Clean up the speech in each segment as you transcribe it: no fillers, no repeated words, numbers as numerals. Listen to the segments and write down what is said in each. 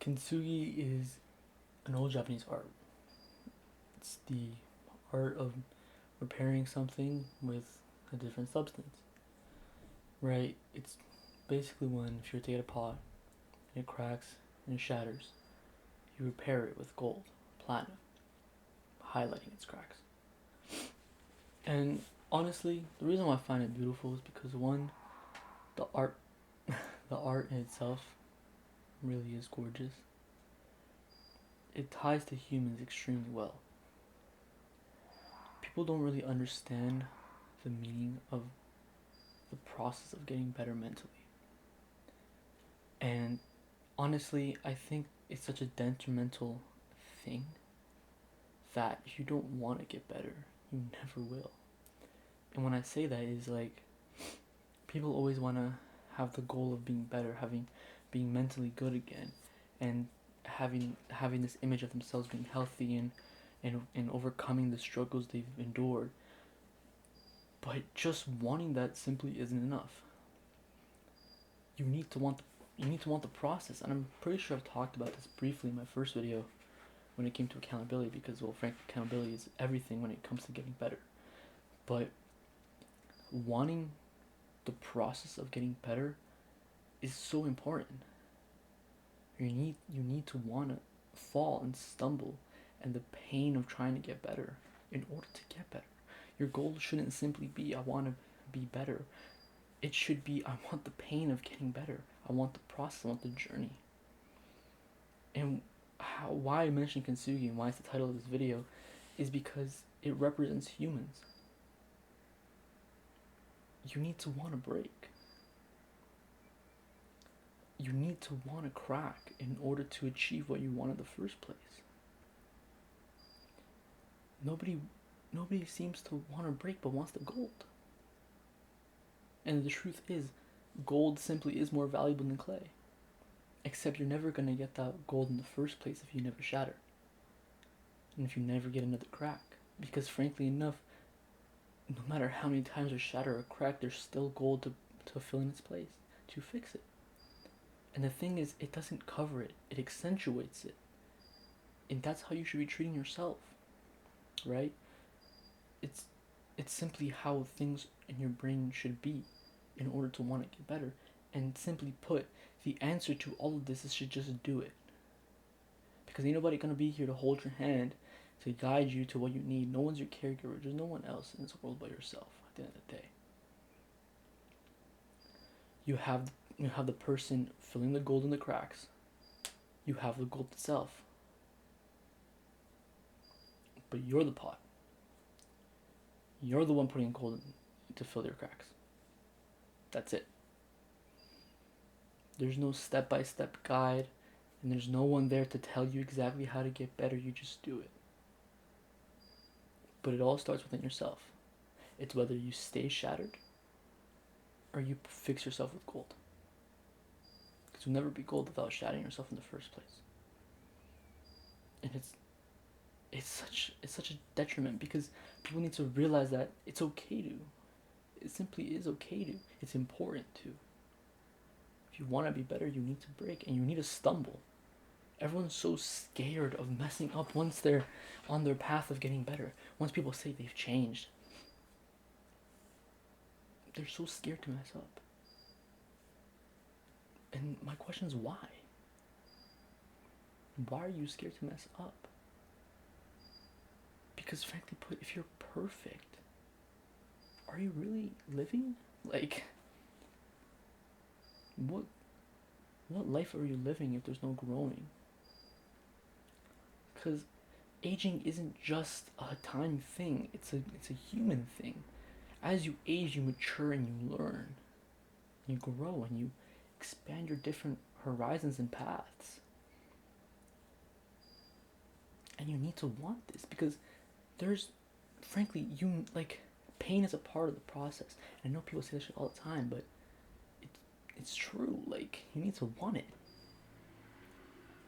Kintsugi is an old Japanese art. It's the art of repairing something with a different substance, right? It's basically when if you take a pot and it cracks and it shatters, you repair it with gold, platinum, highlighting its cracks. And honestly, the reason why I find it beautiful is because one, the art, the art in itself really is gorgeous. It ties to humans extremely well. People don't really understand the meaning of the process of getting better mentally. And honestly, I think it's such a detrimental thing that you don't want to get better. You never will. And when I say that is like people always want to have the goal of being better, having being mentally good again, and having this image of themselves being healthy and overcoming the struggles they've endured. But just wanting that simply isn't enough. You need to want the process, and I'm pretty sure I've talked about this briefly in my first video when it came to accountability, because well, frankly, accountability is everything when it comes to getting better. But wanting the process of getting better is so important. You need to want to fall and stumble and the pain of trying to get better in order to get better. Your goal shouldn't simply be I want to be better. It should be I want the pain of getting better. I want the process, I want the journey. And why I mentioned kintsugi and why it's the title of this video is because it represents humans. You need to want to break. You need to want to crack in order to achieve what you want in the first place. Nobody seems to want to break but wants the gold. And the truth is, gold simply is more valuable than clay. Except you're never going to get that gold in the first place if you never shatter. And if you never get another crack. Because frankly enough, no matter how many times you shatter or crack, there's still gold to fill in its place, to fix it. And the thing is, it doesn't cover it, it accentuates it. And that's how you should be treating yourself, right? It's simply how things in your brain should be in order to want to get better. And simply put, the answer to all of this is to just do it. Because ain't nobody gonna be here to hold your hand, to guide you to what you need. No one's your caregiver. There's no one else in this world but yourself at the end of the day. You have the person filling the gold in the cracks. You have the gold itself. But you're the pot. You're the one putting gold in to fill your cracks. That's it. There's no step-by-step guide, and there's no one there to tell you exactly how to get better. You just do it. But it all starts within yourself. It's whether you stay shattered or you fix yourself with gold. Because you'll never be gold without shattering yourself in the first place. And it's such a detriment because people need to realize that it's okay to. It simply is okay to. It's important to. If you want to be better, you need to break and you need to stumble. Everyone's so scared of messing up once they're on their path of getting better. Once people say they've changed, they're so scared to mess up. And my question is why? Why are you scared to mess up? Because frankly put, if you're perfect, are you really living? Like, what life are you living if there's no growing? Because aging isn't just a time thing, it's a human thing. As you age, you mature and you learn. You grow and you expand your different horizons and paths. And you need to want this because there's, frankly, pain is a part of the process. And I know people say this shit all the time, but it's true. Like, you need to want it.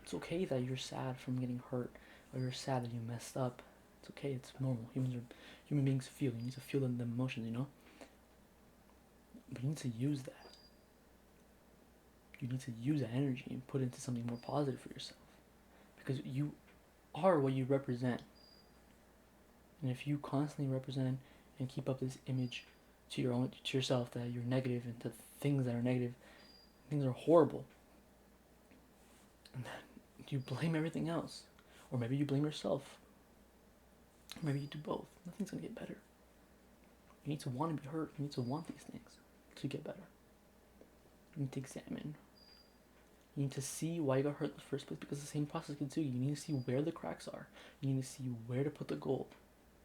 It's okay that you're sad from getting hurt, or you're sad that you messed up. It's okay. It's normal. Human beings feel. You need to feel the emotions, But you need to use that. You need to use that energy and put it into something more positive for yourself. Because you are what you represent. And if you constantly represent and keep up this image to yourself that you're negative and to things that are negative, things are horrible, and then you blame everything else. Or maybe you blame yourself. Or maybe you do both. Nothing's gonna get better. You need to want to be hurt. You need to want these things to get better. You need to examine. You need to see why you got hurt in the first place, because the same process can do. You need to see where the cracks are. You need to see where to put the gold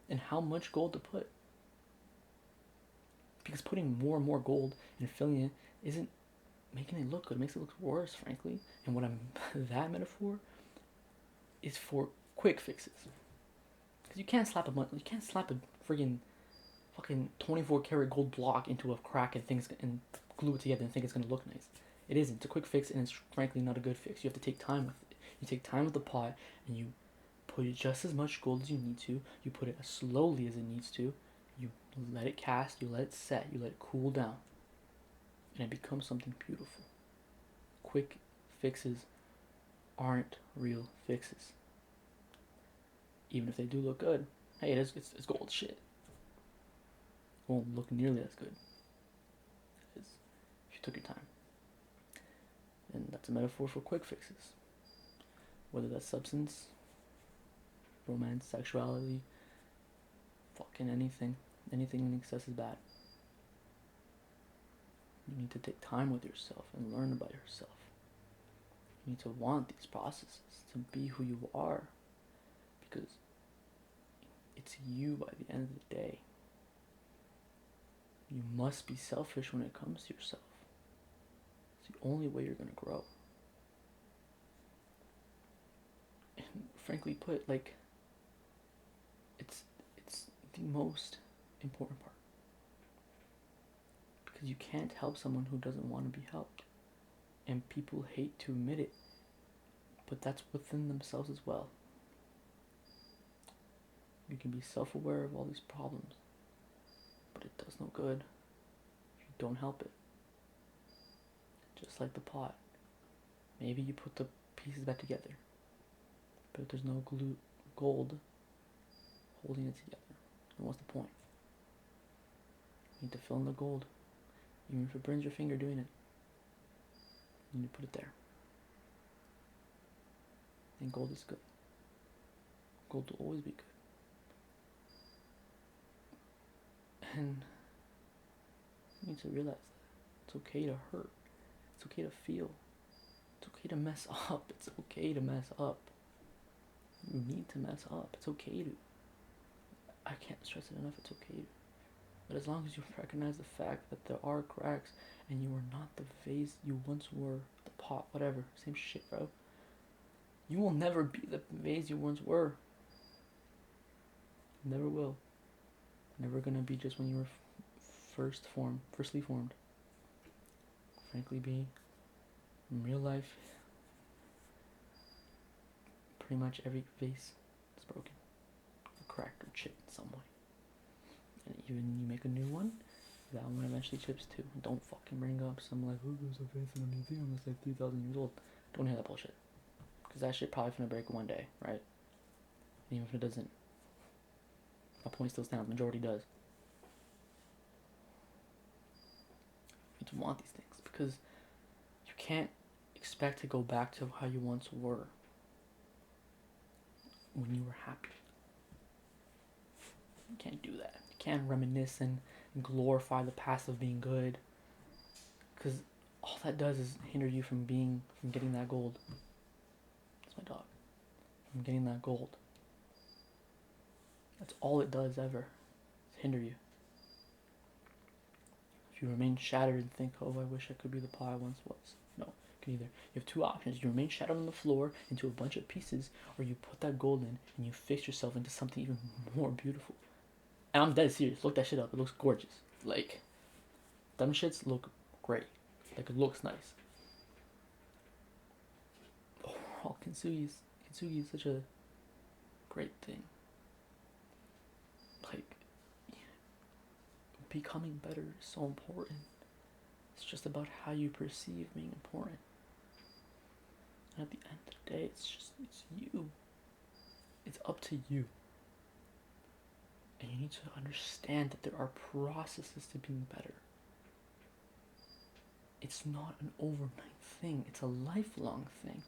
and how much gold to put. Because putting more and more gold and filling it isn't making it look good. It makes it look worse, frankly. And what I'm that metaphor is for quick fixes. Because you can't slap a friggin' fucking 24 karat gold block into a crack and glue it together and think it's gonna look nice. It isn't. It's a quick fix, and it's frankly not a good fix. You have to take time with it. You take time with the pot, and you put just as much gold as you need to. You put it as slowly as it needs to. You let it cast. You let it set. You let it cool down, and it becomes something beautiful. Quick fixes aren't real fixes. Even if they do look good, hey, it's gold shit. It won't look nearly as good as if you took your time. And that's a metaphor for quick fixes. Whether that's substance, romance, sexuality, fucking anything. Anything in excess is bad. You need to take time with yourself and learn about yourself. You need to want these processes to be who you are. Because it's you by the end of the day. You must be selfish when it comes to yourself. It's the only way you're going to grow. And frankly put, like, it's the most important part. Because you can't help someone who doesn't want to be helped. And people hate to admit it. But that's within themselves as well. You can be self-aware of all these problems. But it does no good if you don't help it. Just like the pot. Maybe you put the pieces back together, but if there's no gold holding it together, then what's the point? You need to fill in the gold. Even if it burns your finger doing it, you need to put it there. And gold is good. Gold will always be good. And you need to realize that it's okay to hurt. It's okay to feel. It's okay to mess up. It's okay to mess up. You need to mess up. It's okay to. I can't stress it enough. It's okay to. But as long as you recognize the fact that there are cracks and you are not the vase you once were, the pot, whatever, same shit, bro. You will never be the vase you once were. You never will. Never gonna be just when you were firstly formed. Frankly, being in real life, pretty much every vase is broken, or cracked, or chipped in some way. And even you make a new one, that one eventually chips too. Don't fucking bring up some like, oh, there's a vase in a museum that's like 3,000 years old. Don't hear that bullshit. Because that shit probably gonna break one day, right? And even if it doesn't, my point still stands. Majority does. You need to want these things because you can't expect to go back to how you once were when you were happy. You can't do that. You can't reminisce and glorify the past of being good, because all that does is hinder you from getting that gold. That's my dog. From getting that gold. That's all it does ever. Is hinder you. If you remain shattered and think, oh, I wish I could be the pie I once was. No. You have two options. You remain shattered on the floor into a bunch of pieces, or you put that gold in and you fix yourself into something even more beautiful. And I'm dead serious. Look that shit up. It looks gorgeous. Like, them shits look great. Like, it looks nice. Overall, kintsugi is such a great thing. Like, becoming better is so important. It's just about how you perceive being important. And at the end of the day, it's you. It's up to you. And you need to understand that there are processes to being better. It's not an overnight thing. It's a lifelong thing.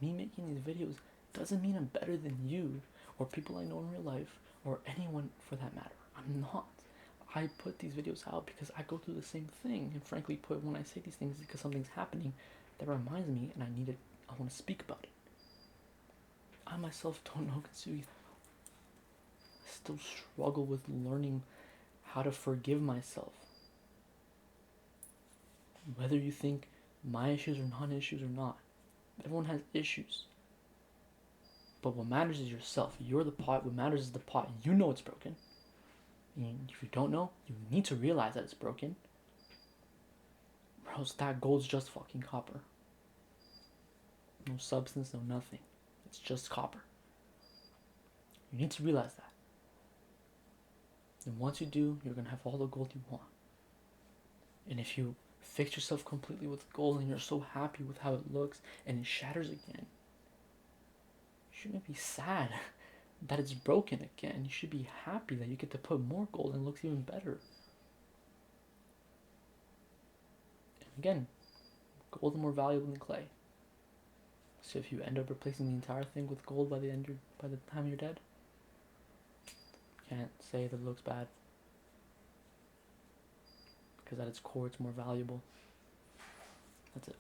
Me making these videos doesn't mean I'm better than you or people I know in real life or anyone for that matter. I'm not. I put these videos out because I go through the same thing, and frankly put, when I say these things, it's because something's happening that reminds me and I want to speak about it. I myself don't know kintsugi. I still struggle with learning how to forgive myself. Whether you think my issues are non-issues or not, everyone has issues. But what matters is yourself. You're the pot. What matters is the pot. You know it's broken. And if you don't know, you need to realize that it's broken. Or else that gold's just fucking copper. No substance, no nothing. It's just copper. You need to realize that. And once you do, you're going to have all the gold you want. And if you fix yourself completely with gold and you're so happy with how it looks and it shatters again, you shouldn't be sad that it's broken again. You should be happy that you get to put more gold and it looks even better. And again, gold is more valuable than clay. So if you end up replacing the entire thing with gold by the time you're dead, can't say that it looks bad. Because at its core, it's more valuable. That's it.